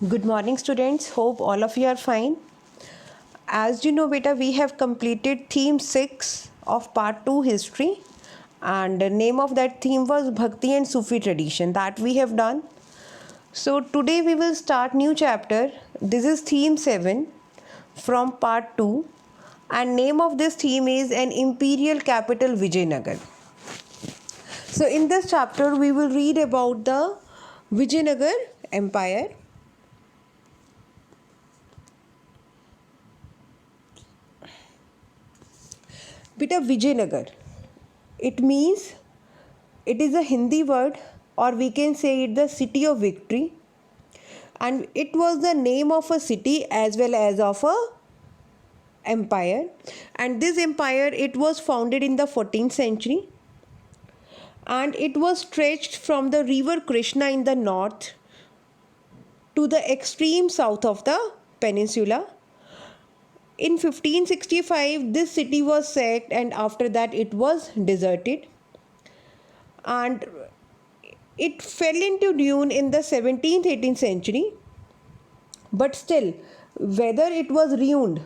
Good morning, students. Hope all of you are fine. As you know, beta, we have completed theme 6 of part 2 history, and the name of that theme was Bhakti and Sufi tradition. That we have done. So today we will start new chapter. This is theme 7 from part 2, and name of this theme is an imperial capital Vijayanagar. So in this chapter we will read about the Vijayanagar Empire. Beta, Vijayanagar, it means, it is a Hindi word, or we can say it the city of victory, and it was the name of a city as well as of a empire. And this empire, it was founded in the 14th century, and it was stretched from the river Krishna in the north to the extreme south of the peninsula. In 1565 this city was sacked, and after that it was deserted, and it fell into ruin in the 17th 18th century. But still, whether it was ruined,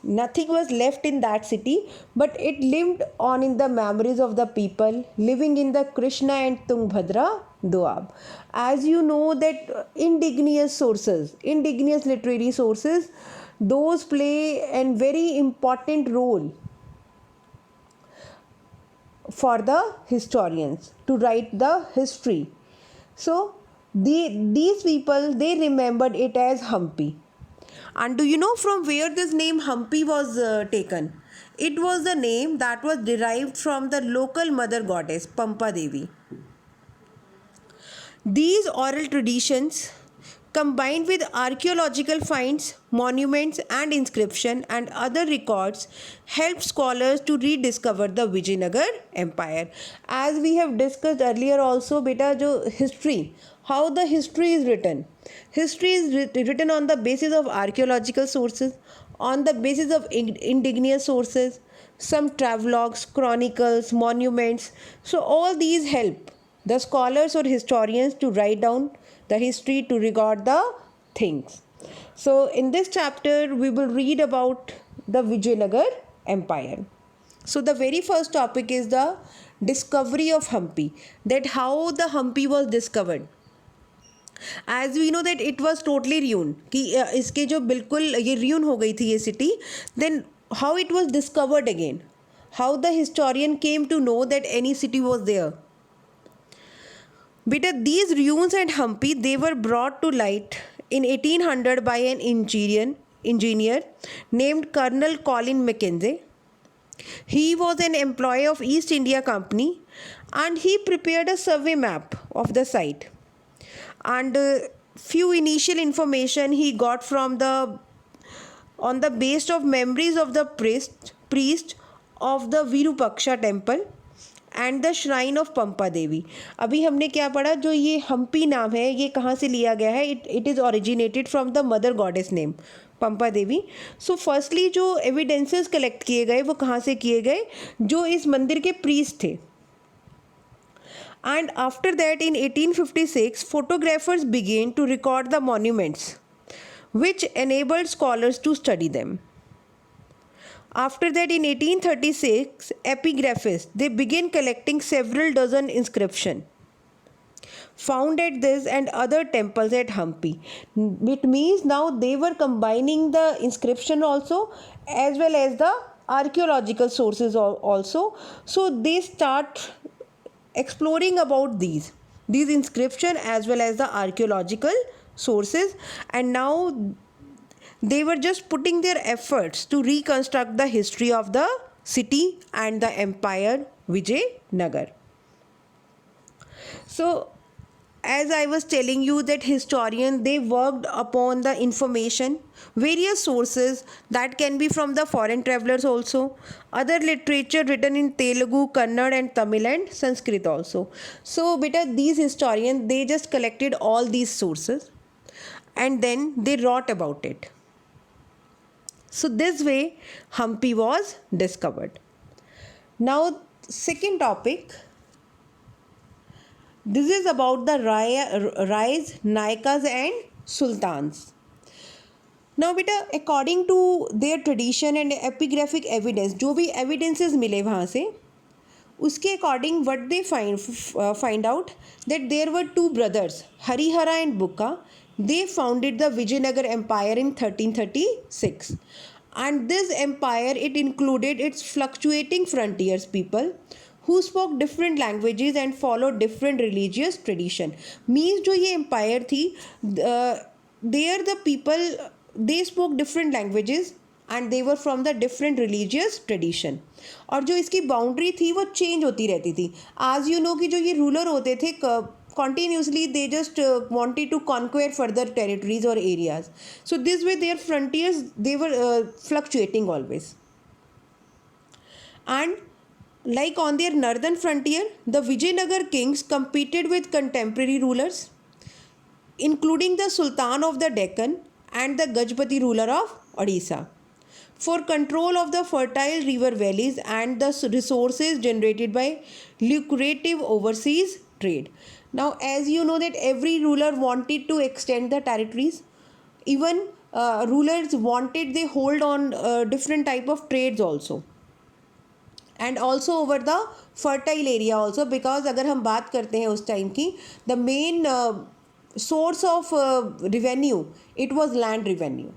nothing was left in that city, but it lived on in the memories of the people living in the Krishna and Tungbhadra Doab. As you know that indigenous literary sources, those play a very important role for the historians to write the history. So these people, they remembered it as Hampi. And do you know from where this name Hampi was taken? It was the name that was derived from the local mother goddess Pampa Devi. These oral traditions, combined with archaeological finds, monuments and inscription and other records, helped scholars to rediscover the Vijayanagar Empire. As we have discussed earlier also, beta, jo history, how the history is written. History is written on the basis of archaeological sources, on the basis of indigenous sources, some travelogues, chronicles, monuments. So all these help the scholars or historians to write down the history, to record the things. So in this chapter we will read about the Vijayanagar Empire. So the very first topic is the discovery of Hampi, that how the Hampi was discovered. As we know that it was totally ruined, कि इसके जो बिल्कुल ये ruin हो गई थी ये city, then how it was discovered again, how the historian came to know that any city was there. Beta, these ruins at Hampi, they were brought to light in 1800 by an engineer named Colonel Colin Mackenzie. He was an employee of East India Company, and he prepared a survey map of the site. And few initial information he got from on the base of memories of the priest of the Virupaksha temple and the shrine of Pampa Devi. अभी हमने क्या पढ़ा, जो ये हम्पी नाम है ये कहाँ से लिया गया है? It is originated from the mother goddess name Pampa Devi. So firstly जो एविडेंसेस कलेक्ट किए गए वो कहाँ से किए गए? जो इस मंदिर के प्रीस्ट थे. And after that in 1856 photographers began to record the monuments which enabled scholars to study them. After that, in 1836, epigraphists, they began collecting several dozen inscriptions found at this and other temples at Hampi. It means now they were combining the inscription also as well as the archaeological sources also. So they start exploring about these inscription as well as the archaeological sources, and now they were just putting their efforts to reconstruct the history of the city and the empire Vijayanagar. So as I was telling you that historians, they worked upon the information, various sources that can be from the foreign travelers also, other literature written in Telugu, Kannada and Tamil and Sanskrit also. So beta, these historians, they just collected all these sources and then they wrote about it. So this way Hampi was discovered. Now second topic, this is about the rise, Nayakas and sultans. Now बेटा according to their tradition and epigraphic evidence, जो भी evidences मिले वहाँ से, उसके according what they find out that there were two brothers, Harihara and Bukka. They founded the Vijayanagar Empire in 1336, and this empire, it included its fluctuating frontiers people who spoke different languages and followed different religious tradition. Means जो ये empire थी, there the people, they spoke different languages and they were from the different religious tradition. और जो इसकी boundary थी वो change होती रहती थी. आज यू नो कि जो ये रूलर होते थे continuously they just wanted to conquer further territories or areas. So this way their frontiers, they were fluctuating always. And like on their northern frontier, the Vijayanagar kings competed with contemporary rulers, including the Sultan of the Deccan and the Gajpati ruler of Odisha, for control of the fertile river valleys and the resources generated by lucrative overseas trade. Now, as you know that every ruler wanted to extend the territories, even rulers wanted they hold on different type of trades also, and also over the fertile area also, because अगर हम बात करते हैं उस time की, the main source of revenue, it was land revenue,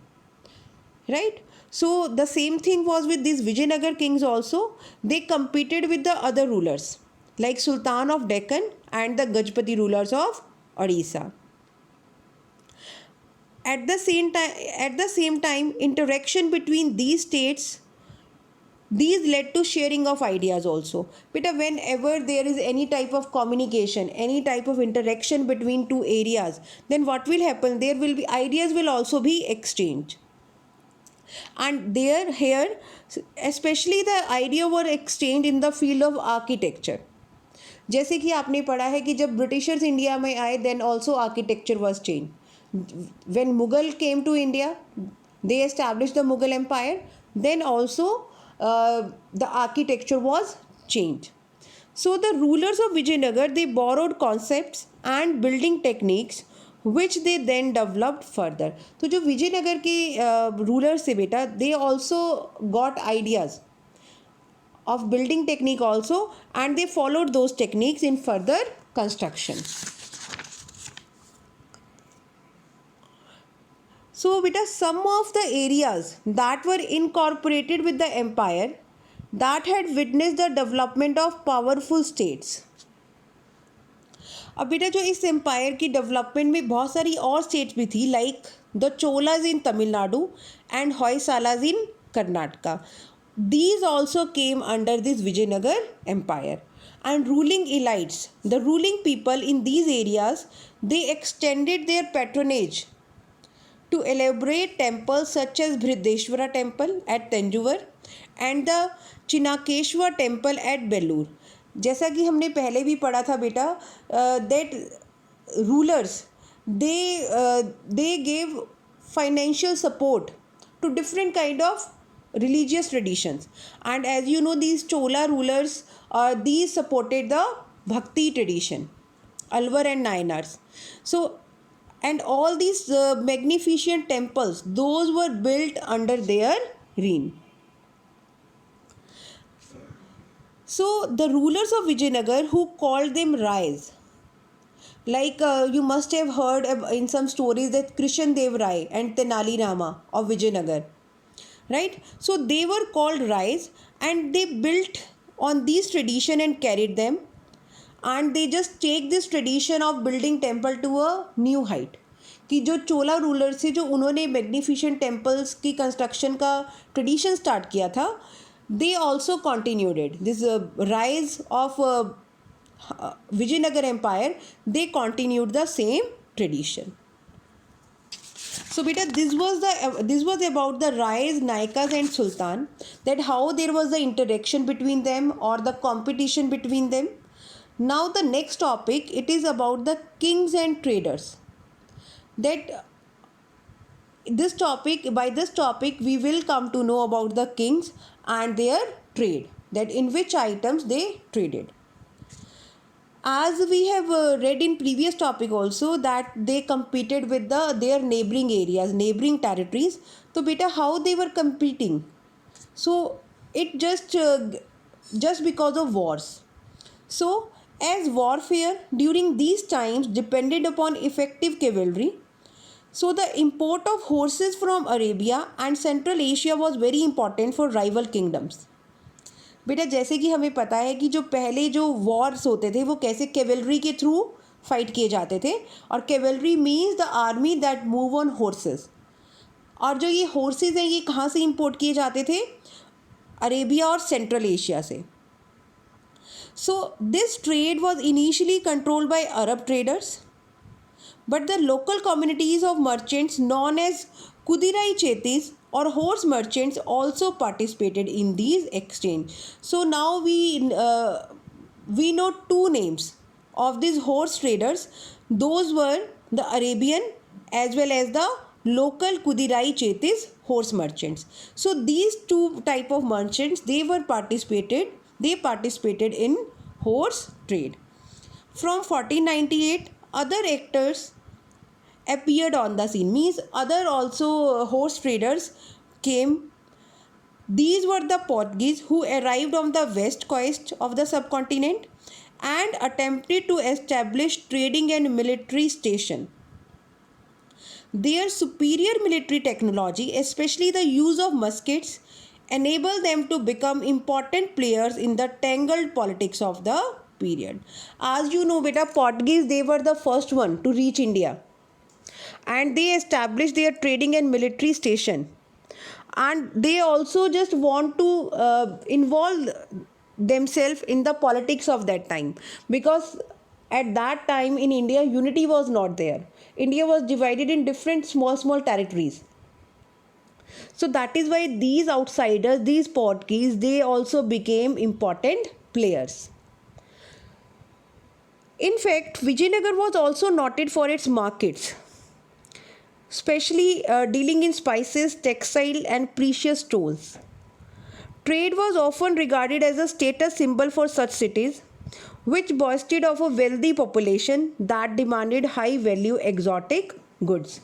right? So the same thing was with these Vijayanagar kings also. They competed with the other rulers like Sultan of Deccan and the Gajpati rulers of Odisha. At the same time, interaction between these states, these led to sharing of ideas also. But whenever there is any type of communication, any type of interaction between two areas, then what will happen? There will be ideas will also be exchanged. And here, especially the idea were exchanged in the field of architecture. जैसे कि आपने पढ़ा है कि जब Britishers India में आए, then also architecture was changed. When Mughal came to India, they established the Mughal Empire. Then also the architecture was changed. So the rulers of Vijayanagar, they borrowed concepts and building techniques which they then developed further. तो जो विजयनगर के rulers थे बेटा, they also got ideas of building technique also, and they followed those techniques in further construction. So beta, some of the areas that were incorporated with the empire that had witnessed the development of powerful states. अब बेटा जो इस empire की development में बहुत सारी और states भी थी, like the Cholas in Tamil Nadu and Hoysalas in Karnataka. These also came under this Vijayanagar Empire, and ruling elites, the ruling people in these areas, they extended their patronage to elaborate temples such as Brideshwara Temple at Tanjore and the Chinakeshwar Temple at Belur. जैसा कि हमने पहले भी पढ़ा था बेटा, that rulers they gave financial support to different kind of religious traditions, and as you know these Chola rulers these supported the Bhakti tradition, Alvar and Nayanars. So and all these magnificent temples, those were built under their reign. So the rulers of Vijayanagar, who called them Rais, like you must have heard in some stories that Krishan Dev Rai and Tenali Rama of Vijayanagar, right? So they were called Rais, and they built on these tradition and carried them, and they just take this tradition of building temple to a new height. कि जो चोला rulers थे, जो उन्होंने magnificent temples की construction का tradition start किया था, they also continued it. This rise of Vijayanagar Empire, they continued the same tradition. So beta, this was about the Rais, Naikas and Sultan, that how there was the interaction between them or the competition between them. Now the next topic, it is about the kings and traders. That by this topic we will come to know about the kings and their trade, that in which items they traded. As we have read in previous topic also that they competed with their neighboring areas, neighboring territories. So beta, how they were competing? So it just because of wars. So as warfare during these times depended upon effective cavalry, so the import of horses from Arabia and Central Asia was very important for rival kingdoms. बेटा जैसे कि हमें पता है कि जो पहले जो वॉर्स होते थे वो कैसे कैवलरी के थ्रू फाइट किए जाते थे, और cavalry means the army that move on horses. और जो ये हॉर्सेस हैं ये कहाँ से इंपोर्ट किए जाते थे? अरेबिया और सेंट्रल एशिया से। So this trade was initially controlled by Arab traders, but the local communities of merchants known as Kudirai Chetis or horse merchants also participated in these exchange. So now we know two names of these horse traders. Those were the Arabian as well as the local Kudirai Chetis horse merchants. So these two type of merchants, they participated in horse trade. From 1498 other actors appeared on the scene, means other also horse traders came. These were the Portuguese who arrived on the west coast of the subcontinent and attempted to establish trading and military station. Their superior military technology, especially the use of muskets, enabled them to become important players in the tangled politics of the period. As you know beta, Portuguese, they were the first one to reach India, and they established their trading and military station, and they also just want to involve themselves in the politics of that time, because at that time in India unity was not there. India was divided in different small territories. So that is why these outsiders, these Portuguese, they also became important players. In fact, Vijayanagar was also noted for its markets, especially dealing in spices, textile and precious stones. Trade was often regarded as a status symbol for such cities, which boasted of a wealthy population that demanded high value exotic goods.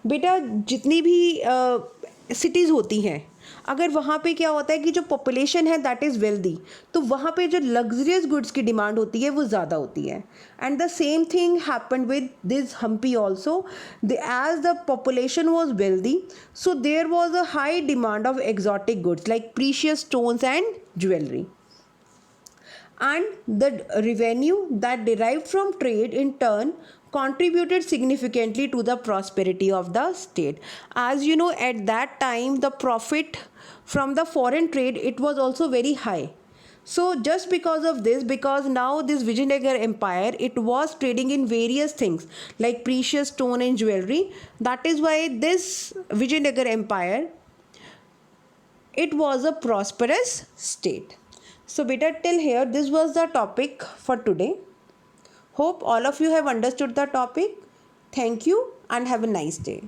बेटा जितनी भी cities होती हैं, अगर वहाँ पे क्या होता है कि जो पॉपुलेशन है दैट इज़ वेल्दी, तो वहाँ पे जो लग्जरियस गुड्स की डिमांड होती है वो ज़्यादा होती है. And the same thing happened with this Hampi also. As the population was wealthy, so there was a high demand of exotic goods like precious stones and jewelry. And the revenue that derived from trade in turn contributed significantly to the prosperity of the state. As you know, at that time the profit from the foreign trade, it was also very high. So just because of this, because now this Vijayanagar empire, it was trading in various things like precious stone and jewelry. That is why this Vijayanagar empire, it was a prosperous state. So beta, till here this was the topic for today. Hope all of you have understood the topic. Thank you and have a nice day.